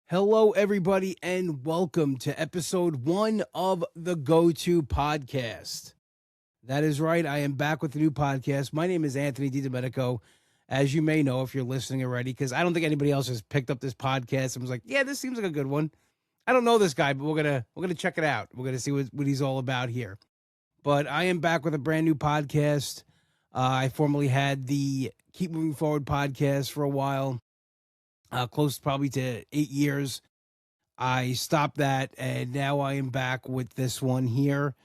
Hello, everybody, and welcome to episode 1 of the Go-To Podcast. That is right. I am back with a new podcast. My name is Anthony DiDomenico, as you may know if you're listening already, because I don't think anybody else has picked up this podcast and was like, "Yeah, this seems like a good one." I don't know this guy, but we're gonna check it out. We're gonna see what he's all about here. But I am back with a brand new podcast. I formerly had the Keep Moving Forward podcast for a while, close probably to 8 years. I stopped that, and now I am back with this one here,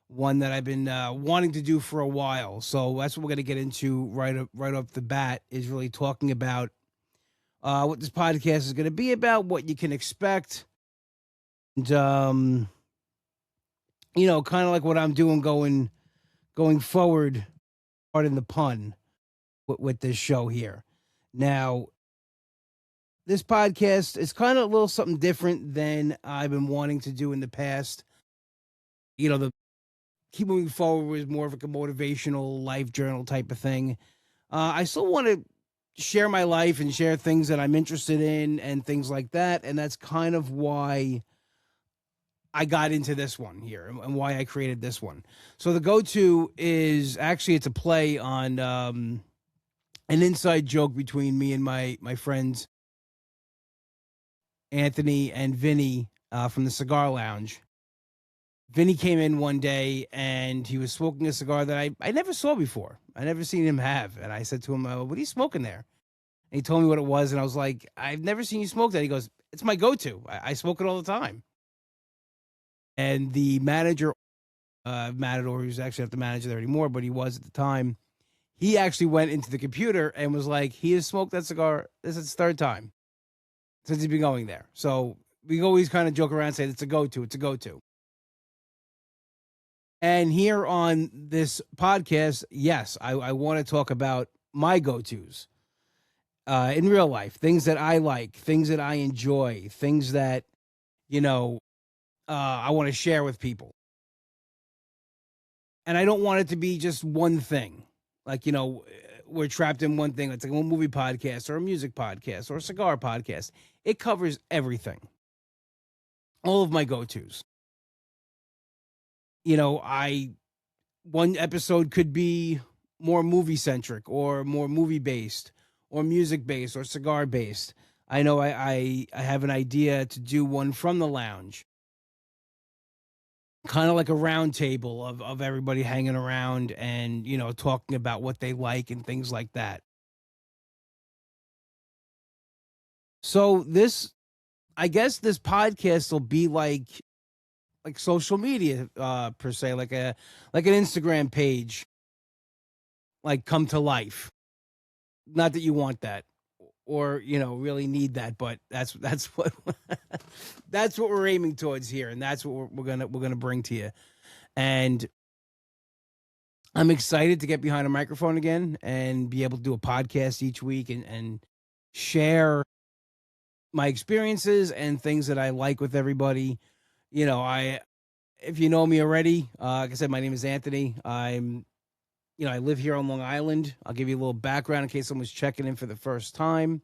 one that I've been wanting to do for a while. So that's what we're going to get into right off the bat, is really talking about what this podcast is going to be about, what you can expect, and kind of like what I'm doing going forward. Pardon the pun with this show here. Now, this podcast is kind of a little something different than I've been wanting to do in the past. The Keep Moving Forward was more of like a motivational life journal type of thing. I still want to share my life and share things that I'm interested in and things like that. And that's kind of why I got into this one here and why I created this one. So the go-to is actually, it's a play on an inside joke between me and my friends, Anthony and Vinny from the Cigar Lounge. Vinny came in one day and he was smoking a cigar that I never saw before. I never seen him have. And I said to him, "What are you smoking there?" And he told me what it was. And I was like, "I've never seen you smoke that." He goes, "It's my go-to. I smoke it all the time." And the manager, Matador, who's actually not the manager there anymore, but he was at the time, he actually went into the computer and was like, he has smoked that cigar. This is his third time since he's been going there. So we always kind of joke around and say, it's a go-to. It's a go-to. And here on this podcast, yes, I want to talk about my go-tos in real life, things that I like, things that I enjoy, things that, you know, I want to share with people. And I don't want it to be just one thing. Like, we're trapped in one thing. It's like a movie podcast or a music podcast or a cigar podcast. It covers everything. All of my go-tos. I one episode could be more movie centric or more movie based or music based or cigar based. I know I have an idea to do one from the lounge, kind of like a round table of everybody hanging around and talking about what they like and things like that. So this, I guess, this podcast will be like social media per se, like an Instagram page, like come to life. Not that you want that or really need that, but that's what that's what we're aiming towards here, and that's what we're gonna bring to you. And I'm excited to get behind a microphone again and be able to do a podcast each week and share my experiences and things that I like with everybody. I If you know me already, like I said, my name is Anthony. I live here on Long Island. I'll give you a little background in case someone's checking in for the first time.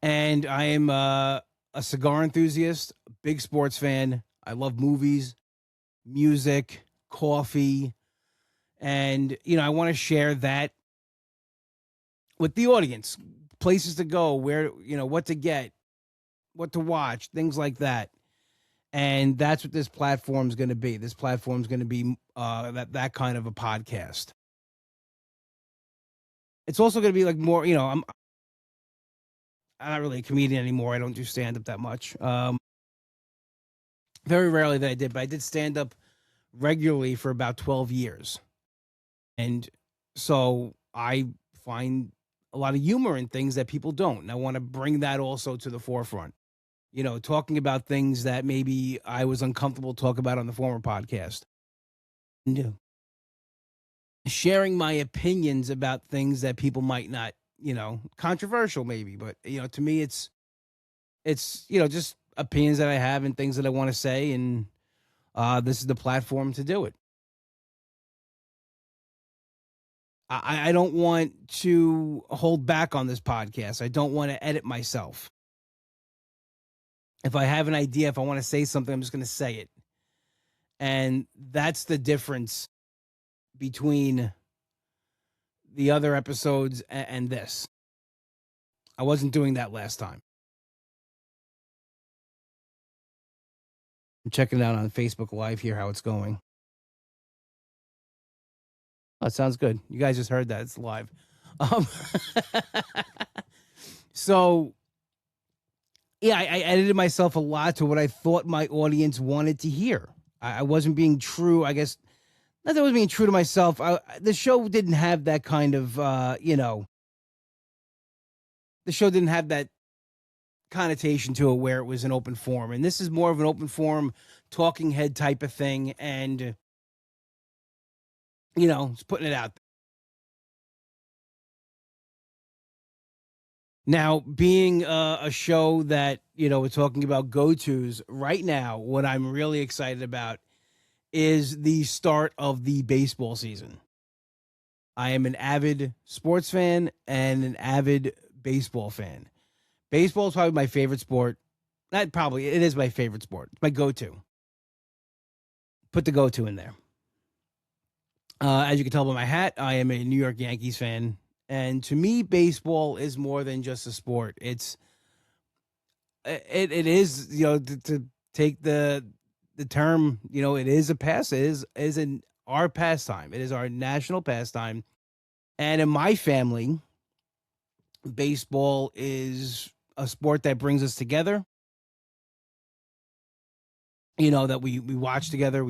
And I am a cigar enthusiast, a big sports fan. I love movies, music, coffee, and I want to share that with the audience. Places to go, where what to get, what to watch, things like that. And that's what this platform is going to be. This platform is going to be that kind of a podcast. It's also going to be like more. I'm not really a comedian anymore. I don't do stand up that much. Very rarely that I did, but I did stand up regularly for about 12 years. And so I find a lot of humor in things that people don't. And I want to bring that also to the forefront. Talking about things that maybe I was uncomfortable to talk about on the former podcast. And sharing my opinions about things that people might not, controversial maybe, but to me it's just opinions that I have and things that I want to say, and this is the platform to do it. I don't want to hold back on this podcast. I don't want to edit myself. If I have an idea, if I want to say something, I'm just going to say it. And that's the difference between the other episodes and this. I wasn't doing that last time. I'm checking it out on Facebook Live here, how it's going. Oh, it sounds good. You guys just heard that. It's live. Um, so, yeah, I edited myself a lot to what I thought my audience wanted to hear. I wasn't being true, I guess. Not that I was being true to myself. The show didn't have that kind of, the show didn't have that connotation to it where it was an open forum. And this is more of an open forum, talking head type of thing. And, just putting it out there. Now, being a show that, we're talking about go-tos right now, what I'm really excited about is the start of the baseball season. I am an avid sports fan and an avid baseball fan. Baseball is probably my favorite sport. Not probably, it is my favorite sport. It's my go-to. Put the go-to in there. As you can tell by my hat, I am a New York Yankees fan. And to me, baseball is more than just a sport. It is, to take the term, it is a pass. It is our pastime. It is our national pastime. And in my family, baseball is a sport that brings us together. That we watch together.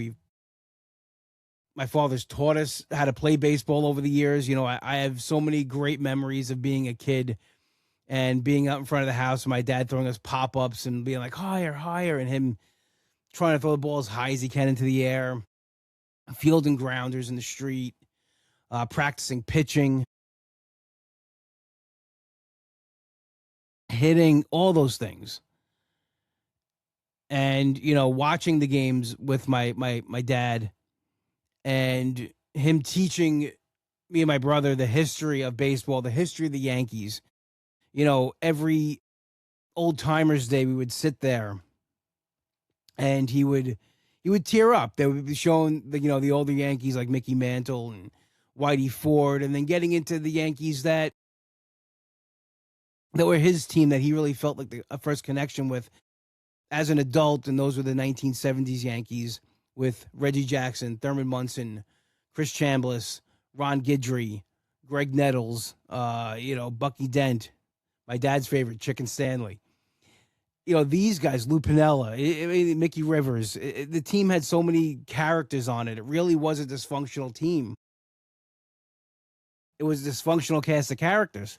My father's taught us how to play baseball over the years. I have so many great memories of being a kid and being out in front of the house and my dad throwing us pop-ups and being like, higher, higher, and him trying to throw the ball as high as he can into the air, fielding grounders in the street, practicing pitching, hitting, all those things. And, watching the games with my dad and him teaching me and my brother the history of baseball, the history of the Yankees. Every old timers day we would sit there and he would tear up. They would be showing the older Yankees like Mickey Mantle and Whitey Ford, and then getting into the Yankees that were his team that he really felt like a first connection with as an adult, and those were the 1970s Yankees with Reggie Jackson, Thurman Munson, Chris Chambliss, Ron Guidry, Greg Nettles, Bucky Dent, my dad's favorite, Chicken Stanley. These guys, Lou Piniella, Mickey Rivers. The team had so many characters on it. It really was a dysfunctional team. It was a dysfunctional cast of characters.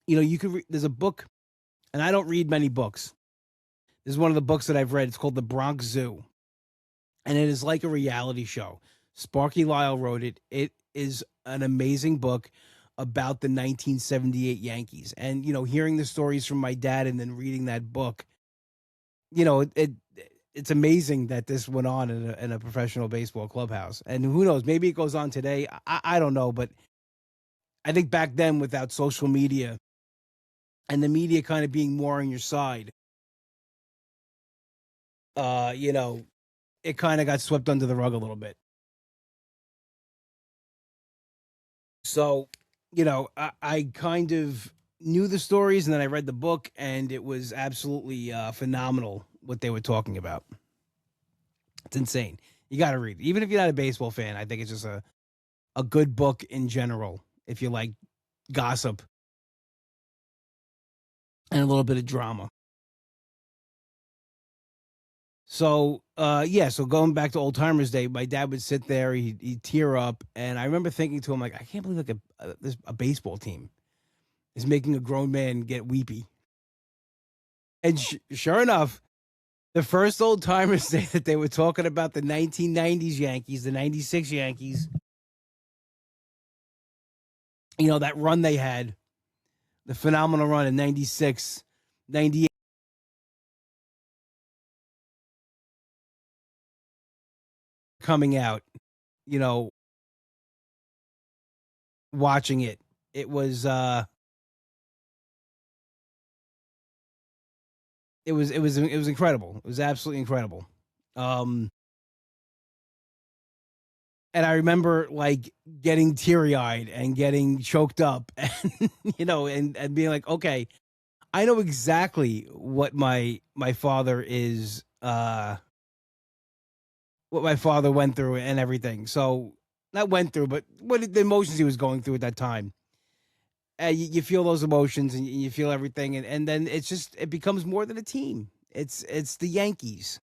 There's a book, and I don't read many books. This is one of the books that I've read. It's called The Bronx Zoo. And it is like a reality show. Sparky Lyle wrote it. It is an amazing book about the 1978 Yankees. And, hearing the stories from my dad and then reading that book, it's amazing that this went on in a professional baseball clubhouse. And who knows, maybe it goes on today. I don't know. But I think back then, without social media and the media kind of being more on your side, it kind of got swept under the rug a little bit. So, I kind of knew the stories and then I read the book and it was absolutely phenomenal what they were talking about. It's insane. You got to read it. Even if you're not a baseball fan, I think it's just a good book in general. If you like gossip and a little bit of drama. So, so going back to Old Timers Day, my dad would sit there, he'd tear up, and I remember thinking to him, like, I can't believe a baseball team is making a grown man get weepy. And sure enough, the first Old Timers Day that they were talking about the 1990s Yankees, the 96 Yankees, that run they had, the phenomenal run in 96, 98. Coming out, watching it. It was it was incredible. It was absolutely incredible. Um, and I remember like getting teary eyed and getting choked up, and and being like, okay, I know exactly what my father is, what my father went through and everything. So not went through, but what the emotions he was going through at that time. And you feel those emotions and you feel everything, and then it becomes more than a team. It's the Yankees,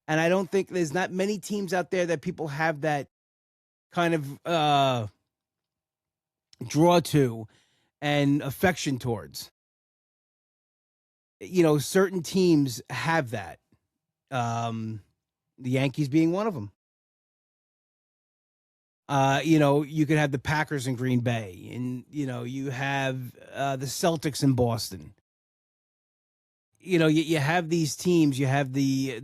and I don't think there's not many teams out there that people have that kind of draw to and affection towards. Certain teams have that. The Yankees being one of them. You could have the Packers in Green Bay, and you have the Celtics in Boston. You have these teams. You have the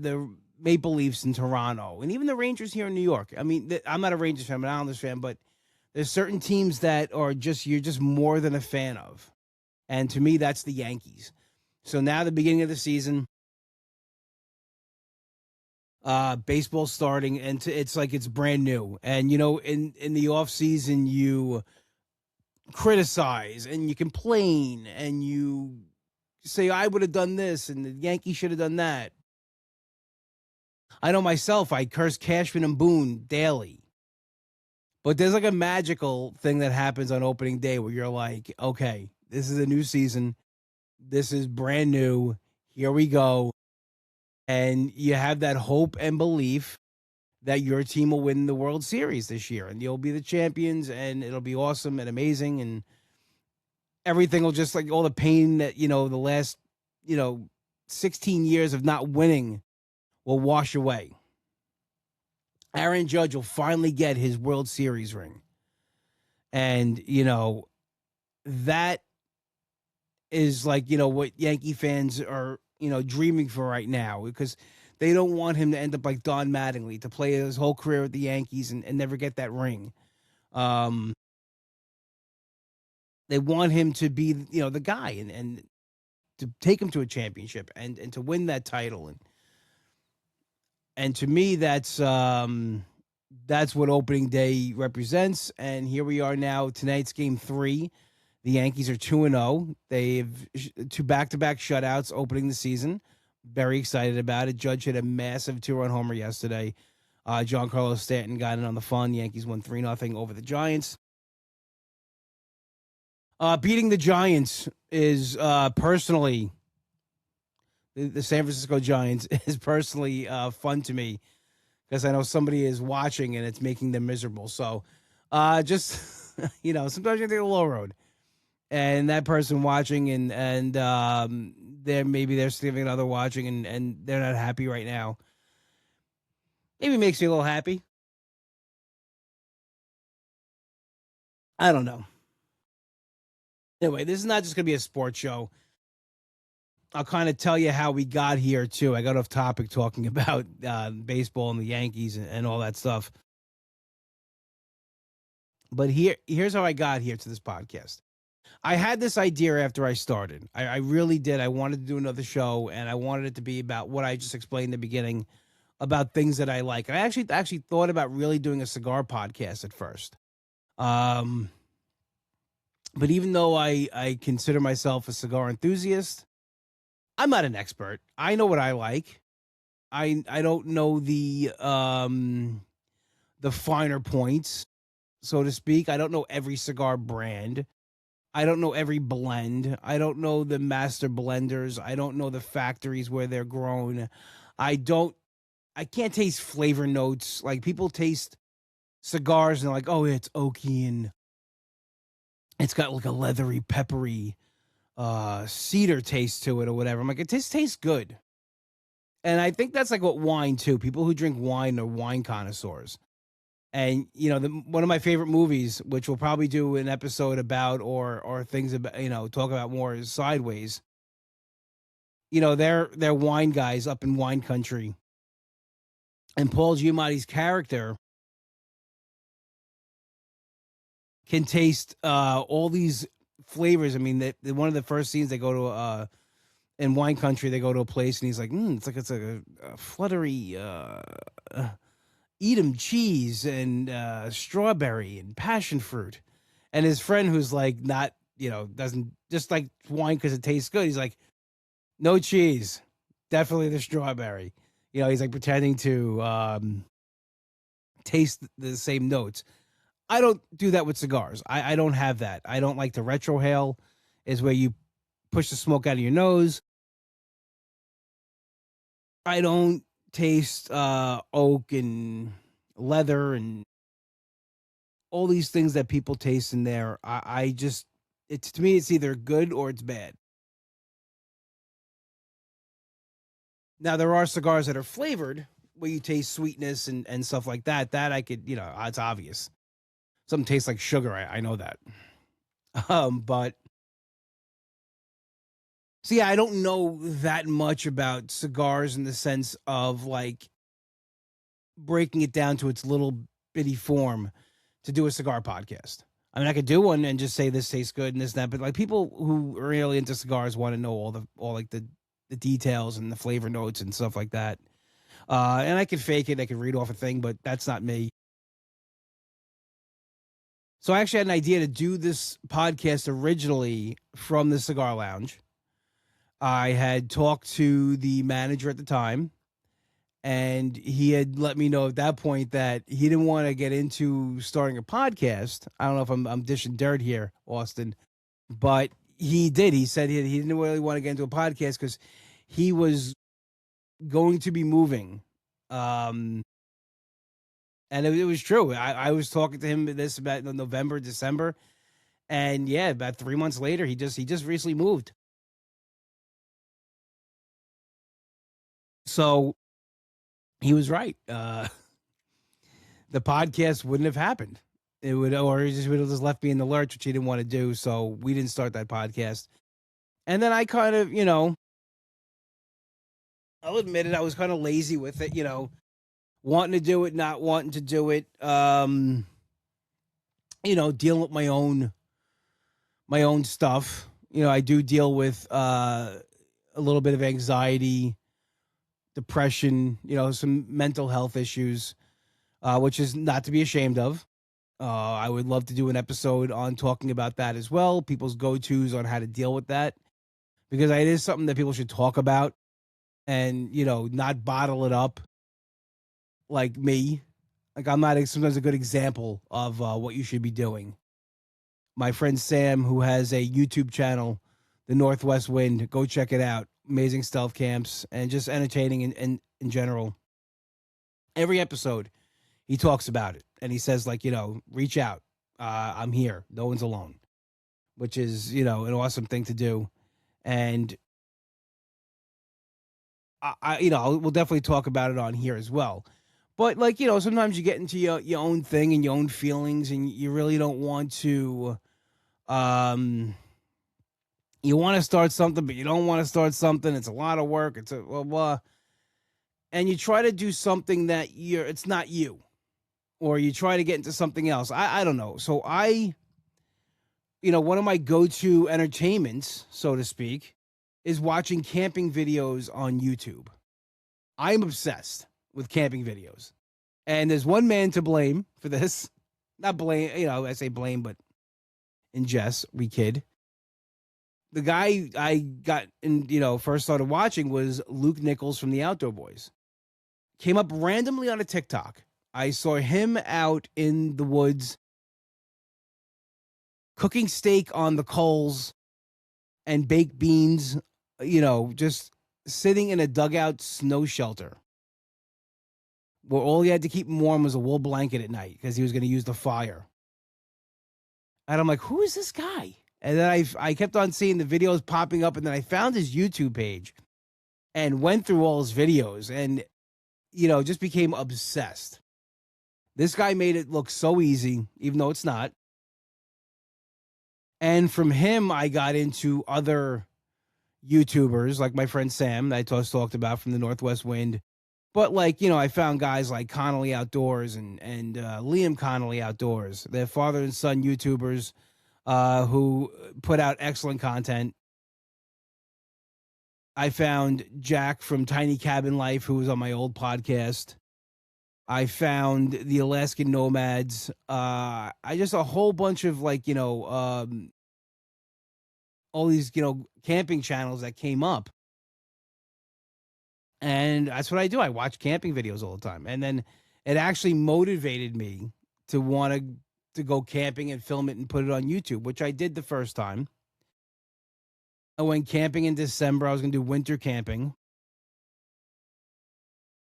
Maple Leafs in Toronto, and even the Rangers here in New York. I mean, I'm not a Rangers fan, I'm an Islanders fan, but there's certain teams that are just you're just more than a fan of, and to me, that's the Yankees. So now the beginning of the season, baseball starting, and it's like it's brand new. And in the off season, you criticize and you complain and you say I would have done this and the Yankees should have done that. I know myself, I curse Cashman and Boone daily. But there's like a magical thing that happens on opening day where you're like, okay, this is a new season. This is brand new. Here we go. And you have that hope and belief that your team will win the World Series this year and you'll be the champions and it'll be awesome and amazing. And everything will just like all the pain that, the last, you know, 16 years of not winning will wash away. Aaron Judge will finally get his World Series ring. And, that is like, what Yankee fans are, dreaming for right now because they don't want him to end up like Don Mattingly to play his whole career with the Yankees and never get that ring. Um, they want him to be, the guy and to take him to a championship and to win that title. And to me, that's what opening day represents. And here we are now. Tonight's game 3. The Yankees are 2-0. They've two back-to-back shutouts opening the season. Very excited about it. Judge hit a massive 2-run homer yesterday. Giancarlo Stanton got in on the fun. The Yankees won 3-0 over the Giants. Beating the Giants is personally the San Francisco Giants is personally fun to me because I know somebody is watching and it's making them miserable. So just sometimes you take a low road, and that person watching and they're significant other watching and they're not happy right now. Maybe makes me a little happy. I don't know. Anyway, this is not just gonna be a sports show. I'll kind of tell you how we got here too. I got off topic talking about baseball and the Yankees and all that stuff. But here's how I got here to this podcast. I had this idea after I started. I really did. I wanted to do another show, and I wanted it to be about what I just explained in the beginning about things that I like. I actually thought about really doing a cigar podcast at first. Um, but even though I consider myself a cigar enthusiast, I'm not an expert. I know what I like. I don't know the finer points, so to speak. I don't know every cigar brand. I don't know every blend. I don't know the master blenders. I don't know the factories where they're grown. I can't taste flavor notes. Like people taste cigars and they're like, oh, it's oaky and it's got like a leathery, peppery cedar taste to it or whatever. I'm like, it just tastes good. And I think that's like what wine too. People who drink wine are wine connoisseurs. And one of my favorite movies, which we'll probably do an episode about or things about, talk about more, is Sideways. They're wine guys up in wine country, and Paul Giamatti's character can taste all these flavors. I mean, one of the first scenes they go to in wine country, they go to a place and he's like, it's like a fluttery Edam cheese and strawberry and passion fruit. And his friend, who's like not, doesn't just like wine because it tastes good. He's like, no cheese, definitely the strawberry. He's like pretending to taste the same notes. I don't do that with cigars. I don't have that. I don't like the retrohale, is where you push the smoke out of your nose. I don't taste oak and leather and all these things that people taste in there. I just, it's, to me, it's either good or it's bad. Now there are cigars that are flavored where you taste sweetness and stuff like that. That I could, it's obvious. Something tastes like sugar. I know that. But so yeah, I don't know that much about cigars in the sense of like breaking it down to its little bitty form to do a cigar podcast. I mean, I could do one and just say this tastes good and this and that, but like people who are really into cigars want to know all like the details and the flavor notes and stuff like that. And I could fake it, I could read off a thing, but that's not me. So I actually had an idea to do this podcast originally from the Cigar Lounge. I had talked to the manager at the time, and he had let me know at that point that he didn't want to get into starting a podcast. I don't know if I'm dishing dirt here, Austin, but he did. He said he didn't really want to get into a podcast because he was going to be moving. And it was true. I was talking to him this about November, December, and yeah, about 3 months later, he just recently moved. So he was right. The podcast wouldn't have happened. It would, or he just would have just left me in the lurch, which he didn't want to do. So we didn't start that podcast. And then I kind of, I'll admit it, I was kind of lazy with it, wanting to do it, not wanting to do it. Dealing with my own stuff. I do deal with a little bit of anxiety, depression, some mental health issues, which is not to be ashamed of. I would love to do an episode on talking about that as well, people's go-tos on how to deal with that, because it is something that people should talk about and, not bottle it up like me. Like I'm not sometimes a good example of what you should be doing. My friend Sam, who has a YouTube channel, The Northwest Wind, go check it out. Amazing stealth camps and just entertaining in general. Every episode, he talks about it and he says, like, reach out. I'm here. No one's alone, which is, an awesome thing to do. And we'll definitely talk about it on here as well. But like, sometimes you get into your own thing and your own feelings and you really don't want to, you want to start something, but you don't want to start something. It's a lot of work. It's a blah, blah. And you try to do something that it's not you, or you try to get into something else. I don't know. So one of my go-to entertainments, so to speak, is watching camping videos on YouTube. I'm obsessed with camping videos. And there's one man to blame for this. Not blame, I say blame, but in jest, we kid. The guy I got first started watching was Luke Nichols from the Outdoor Boys. Came up randomly on a TikTok. I saw him out in the woods cooking steak on the coals and baked beans, just sitting in a dugout snow shelter where all he had to keep him warm was a wool blanket at night because he was going to use the fire. And I'm like, who is this guy? And then I kept on seeing the videos popping up, and then I found his YouTube page and went through all his videos and, just became obsessed. This guy made it look so easy, even though it's not. And from him, I got into other YouTubers like my friend Sam that I talked about from the Northwest Wind. But like, I found guys like Connolly Outdoors and Liam Connolly Outdoors. They're father and son YouTubers who put out excellent content. I found Jack from Tiny Cabin Life, who was on my old podcast. I found the Alaskan Nomads. I just a whole bunch of all these, camping channels that came up. And that's what I do. I watch camping videos all the time. And then it actually motivated me to want to go camping and film it and put it on YouTube, which I did the first time. I went camping in December. I was going to do winter camping,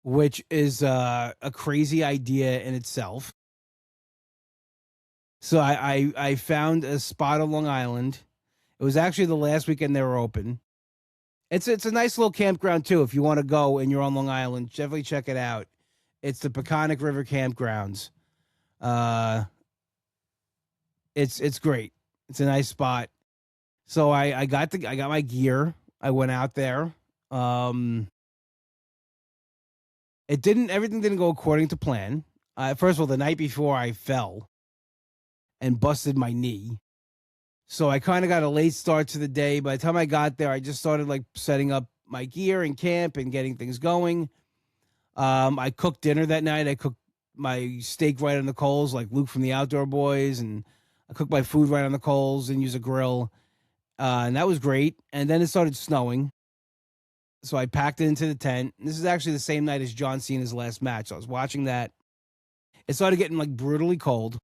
which is a crazy idea in itself. So I found a spot on Long Island. It was actually the last weekend they were open. It's a nice little campground too. If you want to go and you're on Long Island, definitely check it out. It's the Peconic River Campgrounds. It's great. It's a nice spot. So I got my gear. I went out there. Everything didn't go according to plan. First of all, the night before I fell and busted my knee. So I kind of got a late start to the day. By the time I got there, I just started setting up my gear and camp and getting things going. I cooked dinner that night. I cooked my steak right on the coals, like Luke from the Outdoor Boys, and I cooked my food right on the coals and used a grill. And that was great. And then it started snowing. So I packed it into the tent. This is actually the same night as John Cena's last match. So I was watching that. It started getting brutally cold.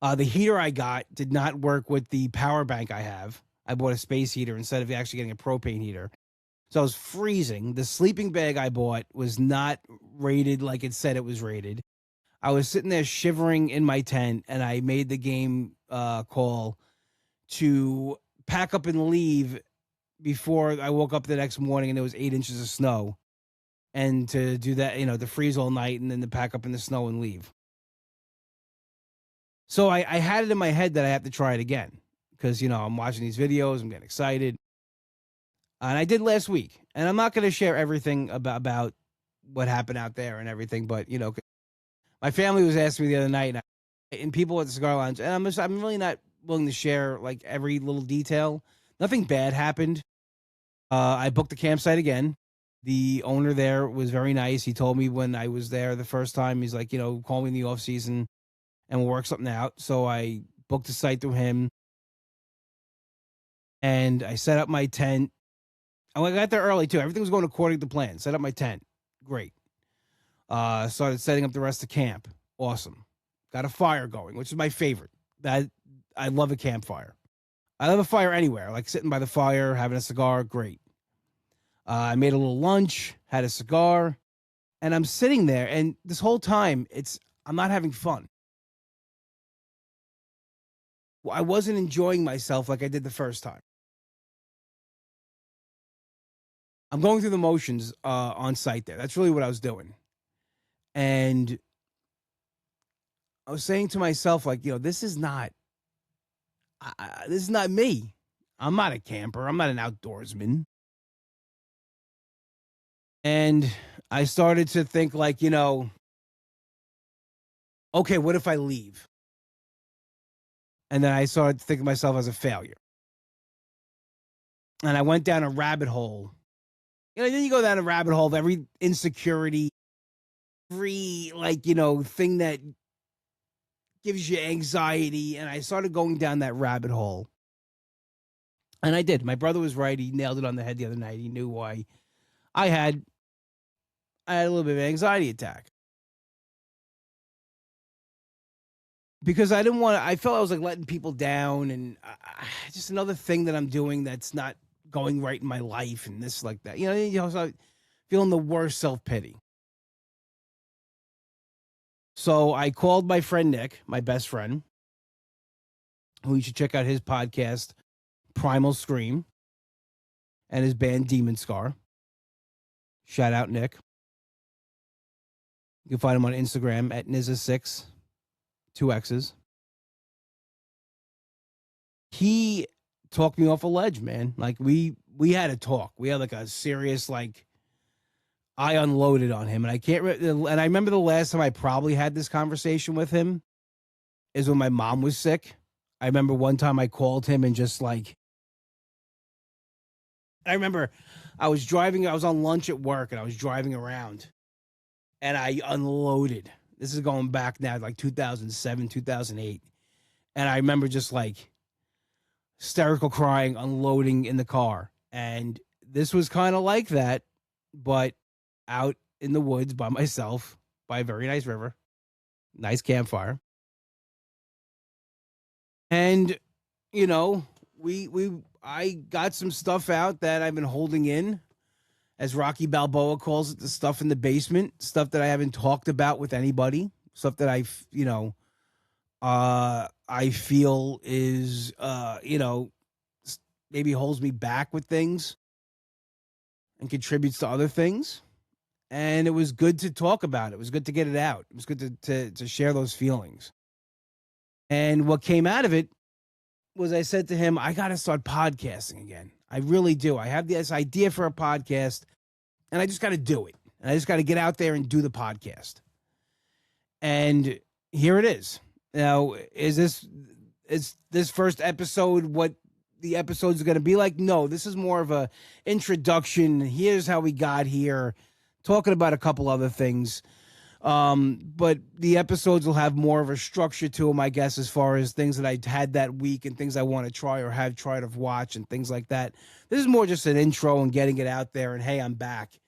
The heater I got did not work with the power bank I have. I bought a space heater instead of actually getting a propane heater. So I was freezing. The sleeping bag I bought was not rated like it said it was rated. I was sitting there shivering in my tent, and I made the game call to pack up and leave before I woke up the next morning and there was 8 inches of snow. And to do that, to freeze all night and then to pack up in the snow and leave. So I had it in my head that I have to try it again because, I'm watching these videos. I'm getting excited. And I did last week. And I'm not going to share everything about what happened out there and everything. But, my family was asking me the other night and people at the Cigar Lounge. And I'm really not willing to share every little detail. Nothing bad happened. I booked the campsite again. The owner there was very nice. He told me when I was there the first time, he's like, call me in the off season and we'll work something out. So I booked a site through him and I set up my tent. I got there early too. Everything was going according to plan. Set up my tent. Great. Started setting up the rest of camp. Awesome. Got a fire going, which is my favorite. That I love a campfire. I love a fire anywhere, like sitting by the fire, having a cigar. Great. I made a little lunch, had a cigar, and I'm sitting there. And this whole time, I'm not having fun. I wasn't enjoying myself like I did the first time. I'm going through the motions on site there. That's really what I was doing. And I was saying to myself, this is not me. I'm not a camper. I'm not an outdoorsman. And I started to think okay, what if I leave? And then I started to think of myself as a failure. And I went down a rabbit hole. Then you go down a rabbit hole of every insecurity, every thing that gives you anxiety. And I started going down that rabbit hole. And I did. My brother was right. He nailed it on the head the other night. He knew why I had a little bit of an anxiety attack. Because I didn't want to, I felt I was letting people down and just another thing that I'm doing that's not going right in my life and this like that. So feeling the worst self-pity. So I called my friend Nick, my best friend, who you should check out his podcast, Primal Scream, and his band Demon Scar. Shout out Nick. You can find him on Instagram at Nizza6, 2 X's. He talked me off a ledge, man. We had a talk. We had a serious I unloaded on him, and I remember the last time I probably had this conversation with him is when my mom was sick. I remember one time I called him and just I remember I was driving, I was on lunch at work and I was driving around and I unloaded. This is going back now, like 2007, 2008. And I remember just like hysterical crying, unloading in the car. And this was kind of like that, but out in the woods by myself by a very nice river, nice campfire. And, you know, I got some stuff out that I've been holding in, as Rocky Balboa calls it, the stuff in the basement, stuff that I haven't talked about with anybody, stuff that I feel is, maybe holds me back with things and contributes to other things. And it was good to talk about it. It was good to get it out. It was good to share those feelings. And what came out of it was I said to him, I got to start podcasting again. I really do. I have this idea for a podcast and I just got to do it. And I just got to get out there and do the podcast. And here it is. Now, is this first episode what the episode's going to be like? No, this is more of a introduction. Here's how we got here, talking about a couple other things. But the episodes will have more of a structure to them, I guess, as far as things that I had that week and things I want to try or have tried to watch and things like that. This is more just an intro and getting it out there and, hey, I'm back.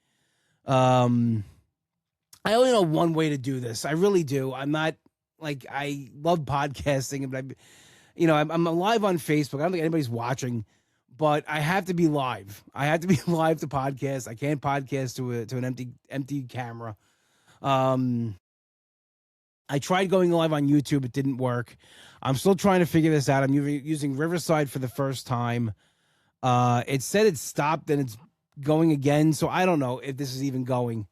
I only know one way to do this. I really do. I'm not like, I love podcasting, but I'm live on Facebook. I don't think anybody's watching, but I have to be live. I have to be live to podcast. I can't podcast to an empty camera. I tried going live on YouTube. It didn't work. I'm still trying to figure this out. I'm using Riverside for the first time. It said it stopped and it's going again. So I don't know if this is even going.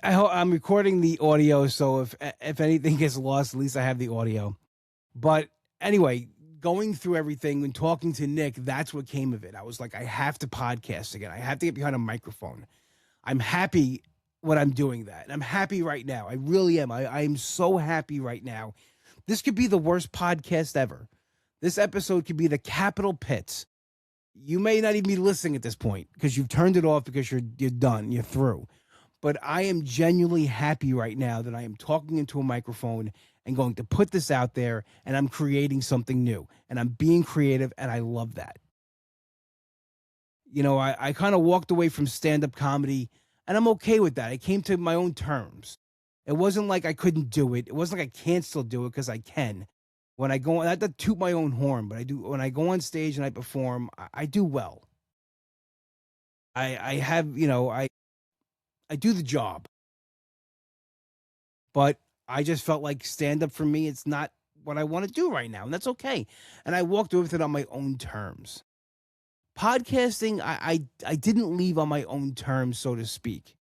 I'm recording the audio. So if anything gets lost, at least I have the audio. But anyway, going through everything and talking to Nick, that's what came of it. I was like, I have to podcast again. I have to get behind a microphone. I'm happy when I'm doing that. And I'm happy right now. I really am. I am so happy right now. This could be the worst podcast ever. This episode could be the Capitol Pits. You may not even be listening at this point because you've turned it off because you're done. You're through. But I am genuinely happy right now that I am talking into a microphone and going to put this out there, and I'm creating something new, and I'm being creative, and I love that. I kind of walked away from stand-up comedy, and I'm okay with that. I came to my own terms. It wasn't like I couldn't do it. It wasn't like I can't still do it because I can. When I go, I have to toot my own horn, but I do. When I go on stage and I perform, I do well. I have, I do the job. But I just felt like stand up for me, it's not what I want to do right now. And that's okay. And I walked away with it on my own terms. Podcasting, I didn't leave on my own terms, so to speak.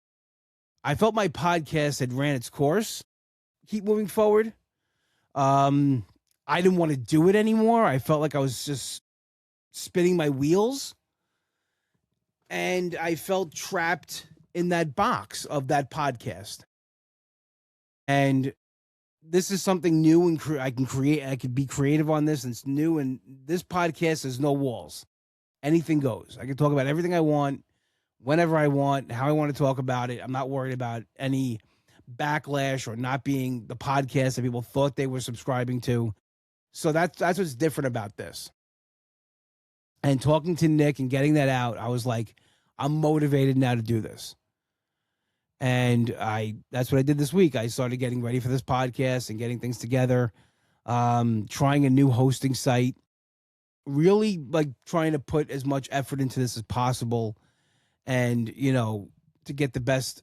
I felt my podcast had ran its course. Keep moving forward. I didn't want to do it anymore. I felt like I was just spinning my wheels. And I felt trapped in that box of that podcast. And this is something new, and I can be creative on this, and it's new. And this podcast has no walls. Anything goes. I can talk about everything I want, whenever I want, how I want to talk about it. I'm not worried about any backlash or not being the podcast that people thought they were subscribing to. So that's what's different about this. And talking to Nick and getting that out, I was like, I'm motivated now to do this. And that's what I did this week. I started getting ready for this podcast and getting things together, trying a new hosting site, really like trying to put as much effort into this as possible and, to get the best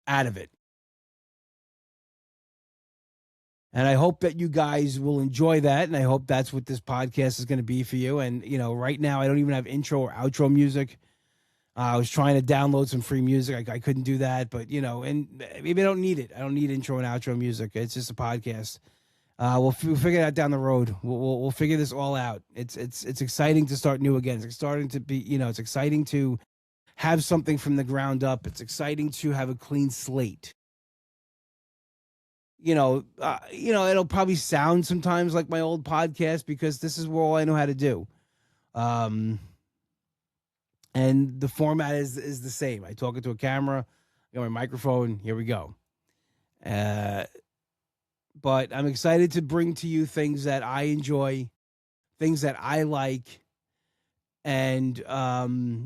out of it. And I hope that you guys will enjoy that. And I hope that's what this podcast is going to be for you. And, right now I don't even have intro or outro music. I was trying to download some free music. I couldn't do that, but and maybe I don't need it. I don't need intro and outro music. It's just a podcast. We'll figure that down the road. We'll figure this all out. It's exciting to start new again. It's starting to be, it's exciting to have something from the ground up. It's exciting to have a clean slate. It'll probably sound sometimes like my old podcast because this is all I know how to do. and the format is the same. I talk into a camera, I got my microphone. Here we go. Uh, but I'm excited to bring to you things that I enjoy, things that I like, and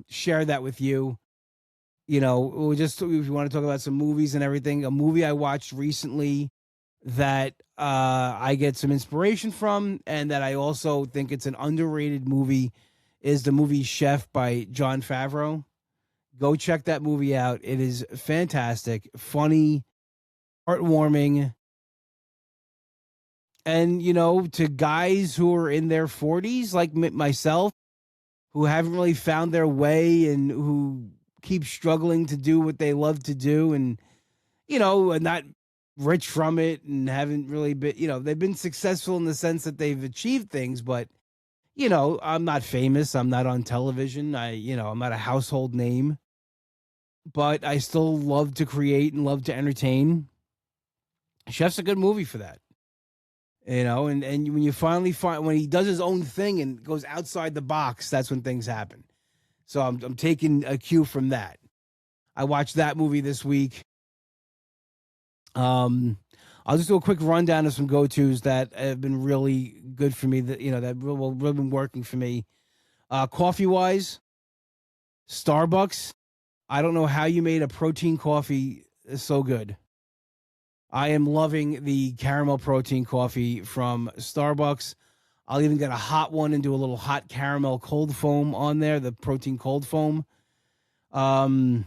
share that with you. You know, we'll just if you want to talk about some movies and everything, a movie I watched recently that I get some inspiration from, and that I also think it's an underrated movie, is the movie Chef by Jon Favreau. Go check that movie out. It is fantastic, funny, heartwarming, and you know, to guys who are in their 40s like myself, who haven't really found their way and who keep struggling to do what they love to do, and you know, not rich from it, and haven't really been, you know, they've been successful in the sense that they've achieved things, but you know, I'm not famous, I'm not on television, you know, I'm not a household name, but I still love to create and love to entertain. Chef's a good movie for that. You know, and when you finally find when he does his own thing and goes outside the box, that's when things happen. So I'm taking a cue from that. I watched that movie this week. Um, I'll just do a quick rundown of some go tos that have been really good for me. That you know that really been working for me. Coffee wise, Starbucks. I don't know how you made a protein coffee so good. I am loving the caramel protein coffee from Starbucks. I'll even get a hot one and do a little hot caramel cold foam on there, the protein cold foam. Um,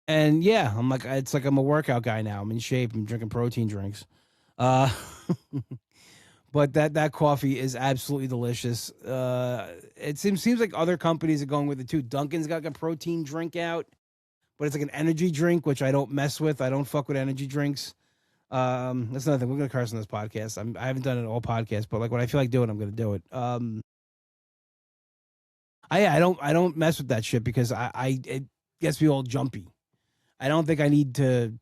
and yeah, I'm like, it's like I'm a workout guy now. I'm in shape. I'm drinking protein drinks. Uh, but that coffee is absolutely delicious. It seems like other companies are going with it too. Dunkin's got like a protein drink out, but it's like an energy drink, which I don't mess with. I don't fuck with energy drinks. That's another thing. We're gonna curse on this podcast. I haven't done it all podcast, but like when I feel like doing, I'm gonna do it. I don't mess with that shit because I it gets me all jumpy. I don't think I need to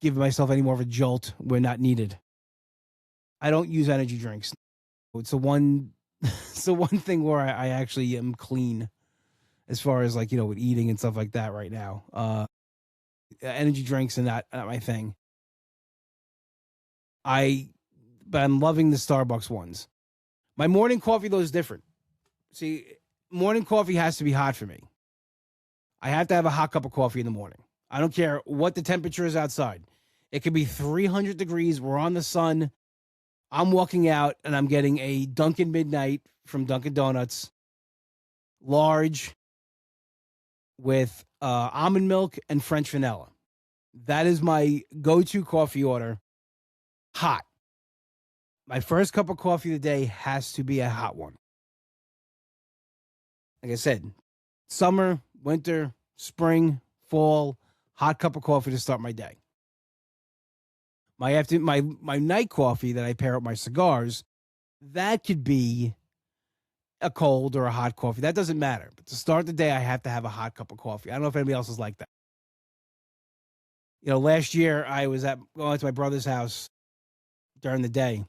give myself any more of a jolt where not needed. I don't use energy drinks. It's the one it's the one thing where I actually am clean as far as like, you know, with eating and stuff like that right now. Energy drinks are not my thing. I but I'm loving the Starbucks ones. My morning coffee though is different. See, morning coffee has to be hot for me. I have to have a hot cup of coffee in the morning. I don't care what the temperature is outside. It could be 300 degrees. We're on the sun. I'm walking out and I'm getting a Dunkin' Midnight from Dunkin' Donuts, large with almond milk and French vanilla. That is my go to coffee order. Hot. My first cup of coffee of the day has to be a hot one. Like I said, summer, winter, spring, fall, hot cup of coffee to start my day. My night coffee that I pair with my cigars, that could be a cold or a hot coffee. That doesn't matter. But to start the day, I have to have a hot cup of coffee. I don't know if anybody else is like that. You know, last year I was going to my brother's house during the day,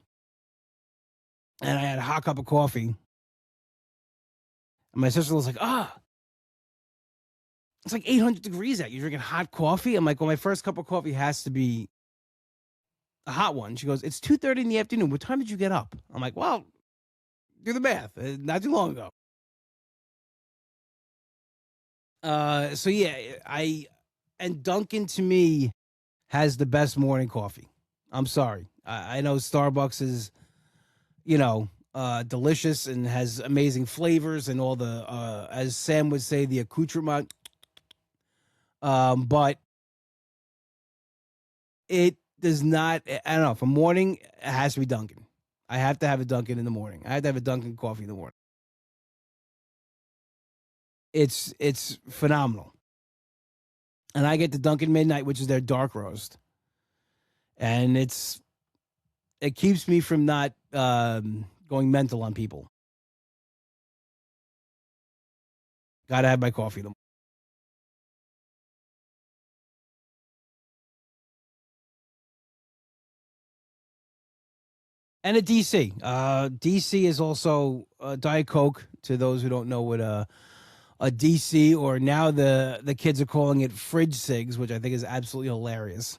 and I had a hot cup of coffee. And my sister was like, it's like 800 degrees out. You're drinking hot coffee? I'm like, well, my first cup of coffee has to be a hot one. She goes, it's 2:30 in the afternoon. What time did you get up? I'm like, well, do the math. Not too long ago. So yeah, and Dunkin' to me has the best morning coffee. I'm sorry. I know Starbucks is, you know, delicious and has amazing flavors and all the, as Sam would say, the accoutrement. But it does not. I don't know. For morning, it has to be Dunkin'. I have to have a Dunkin' in the morning. I have to have a Dunkin' coffee in the morning. It's phenomenal. And I get the Dunkin' Midnight, which is their dark roast, and it keeps me from not going mental on people. Got to have my coffee. And a DC. DC is also Diet Coke. To those who don't know what a DC, or now the kids are calling it fridge cigs, which I think is absolutely hilarious.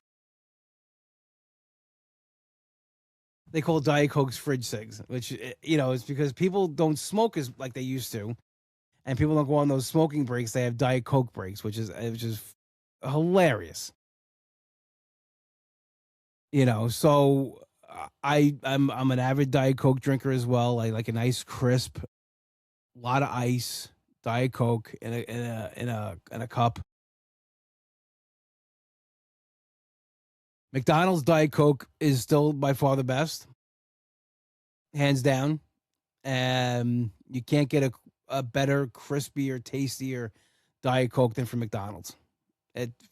They call Diet Cokes fridge cigs, which is because people don't smoke as like they used to, and people don't go on those smoking breaks. They have Diet Coke breaks, which is hilarious. So I'm an avid Diet Coke drinker as well. I like a nice crisp, a lot of ice, Diet Coke in a cup. McDonald's Diet Coke is still by far the best, hands down. You can't get a better, crispier, tastier Diet Coke than from McDonald's.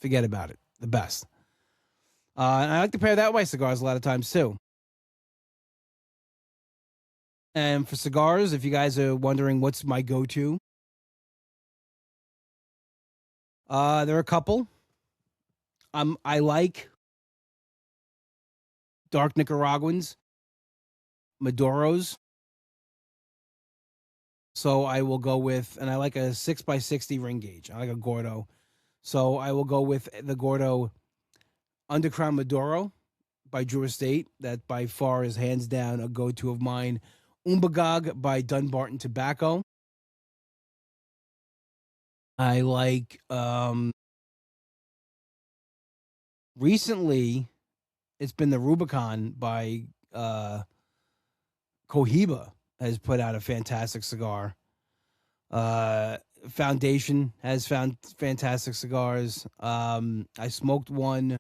Forget about it. The best. And I like to pair that with my cigars a lot of times too. And for cigars, if you guys are wondering what's my go-to, there are a couple. I like dark Nicaraguans, Maduros. So I will go with, and I like a 6x60 ring gauge. I like a Gordo. So I will go with the Gordo Undercrown Maduro by Drew Estate. That by far is hands down a go-to of mine. Umbagog by Dunbarton Tobacco. I like recently it's been the Rubicon by Cohiba has put out a fantastic cigar. Foundation has found fantastic cigars. I smoked one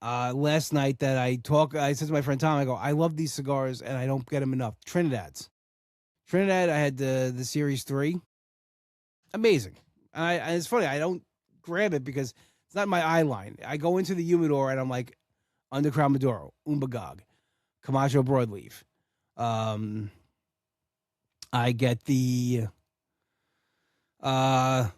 last night that I said to my friend Tom, I go, I love these cigars and I don't get them enough. Trinidad, I had the Series 3. Amazing. And it's funny, I don't grab it because it's not my eye line. I go into the humidor and I'm like, Undercrown Maduro, Umbagog, Camacho Broadleaf. I get the La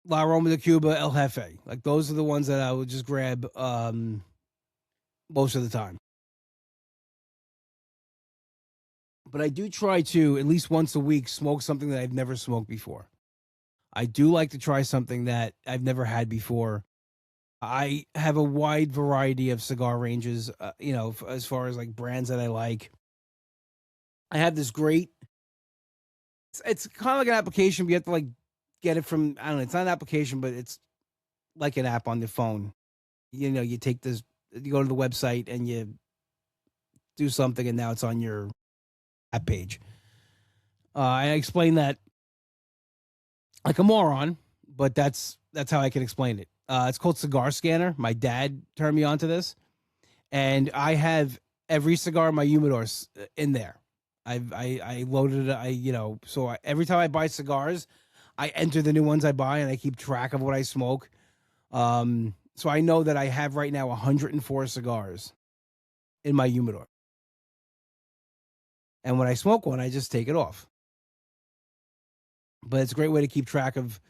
Roma de Cuba, El Jefe. Like those are the ones that I would just grab most of the time. But I do try to, at least once a week, smoke something that I've never smoked before. I do like to try something that I've never had before. I have a wide variety of cigar ranges, as far as like brands that I like. I have this great, it's kind of like an application, but you have to like get it from, I don't know, it's not an application, but it's like an app on the phone. You take this, you go to the website and you do something and now it's on your app page. I explain that like a moron, but that's how I can explain it. It's called Cigar Scanner. My dad turned me on to this, and I have every cigar in my humidor in there. I loaded it. Every time I buy cigars, I enter the new ones I buy, and I keep track of what I smoke. So I know that I have right now 104 cigars in my humidor, and when I smoke one, I just take it off. But it's a great way to keep track of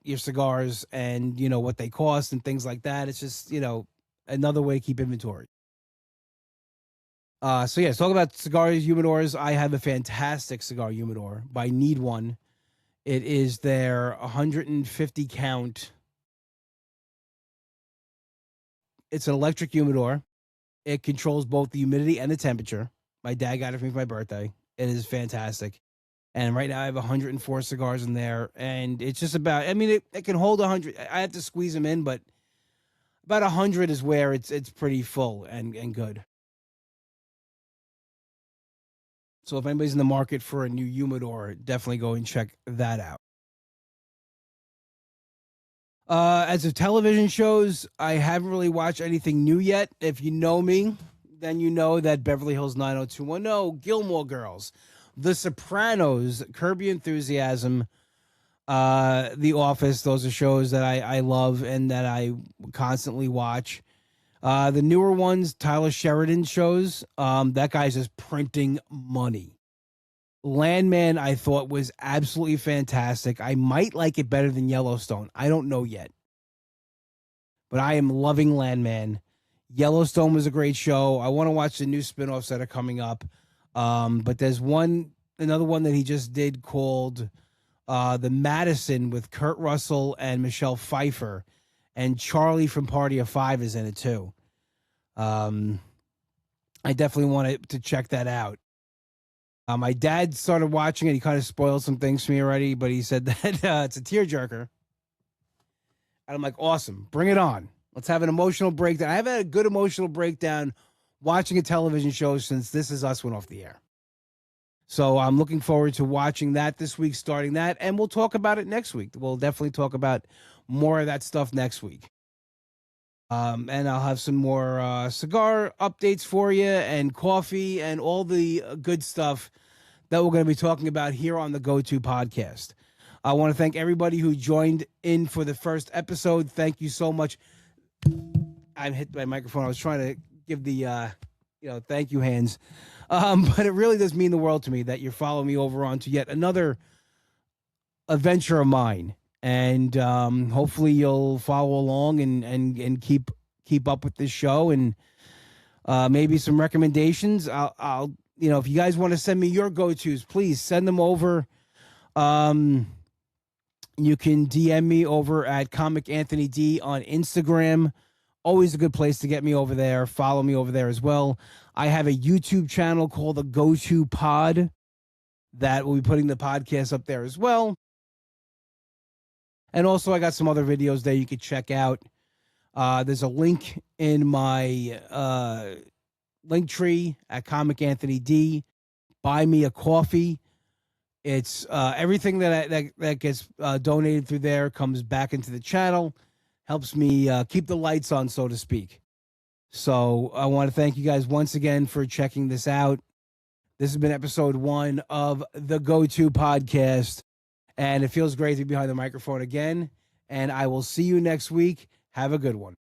your cigars and what they cost and things like that. It's just another way to keep inventory. So yeah, talk about cigars, humidors. I have a fantastic cigar humidor by Need One. It is their 150 count. It's an electric humidor. It controls both the humidity and the temperature. My dad got it for me for my birthday. It is fantastic. And right now I have 104 cigars in there, and it's just about, I mean, it can hold 100. I have to squeeze them in, but about 100 is where it's pretty full and good. So if anybody's in the market for a new humidor, definitely go and check that out. As of television shows, I haven't really watched anything new yet. If you know me, then you know that Beverly Hills 90210, Gilmore Girls, The Sopranos, Curb Your Enthusiasm, The Office. Those are shows that I love and that I constantly watch. The newer ones, Tyler Sheridan shows. That guy's just printing money. Landman, I thought was absolutely fantastic. I might like it better than Yellowstone. I don't know yet. But I am loving Landman. Yellowstone was a great show. I want to watch the new spinoffs that are coming up. But there's another one that he just did called The Madison with Kurt Russell and Michelle Pfeiffer, and Charlie from Party of Five is in it too. I definitely wanted to check that out. My dad started watching it. He kind of spoiled some things for me already, but he said that it's a tearjerker. And I'm like, awesome, bring it on. Let's have an emotional breakdown. I haven't had a good emotional breakdown watching a television show since This Is Us went off the air. So I'm looking forward to watching that this week, starting that, and we'll talk about it next week. We'll definitely talk about more of that stuff next week. And I'll have some more cigar updates for you and coffee and all the good stuff that we're going to be talking about here on the Go-To podcast. I want to thank everybody who joined in for the first episode. Thank you so much. I hit my microphone. I was trying to give the, thank you hands. But it really does mean the world to me that you're following me over on to yet another adventure of mine. And hopefully you'll follow along and keep up with this show, and maybe some recommendations. I'll if you guys want to send me your go-tos, please send them over. You can DM me over at Comic Anthony D on Instagram. Always a good place to get me over there. Follow me over there as well. I have a YouTube channel called the Go-To Pod that will be putting the podcast up there as well. And also, I got some other videos there you could check out. There's a link in my link tree at Comic Anthony D. Buy me a coffee. It's everything that gets donated through there comes back into the channel, helps me keep the lights on, so to speak. So I want to thank you guys once again for checking this out. This has been episode 1 of the Go-To podcast. And it feels great to be behind the microphone again. And I will see you next week. Have a good one.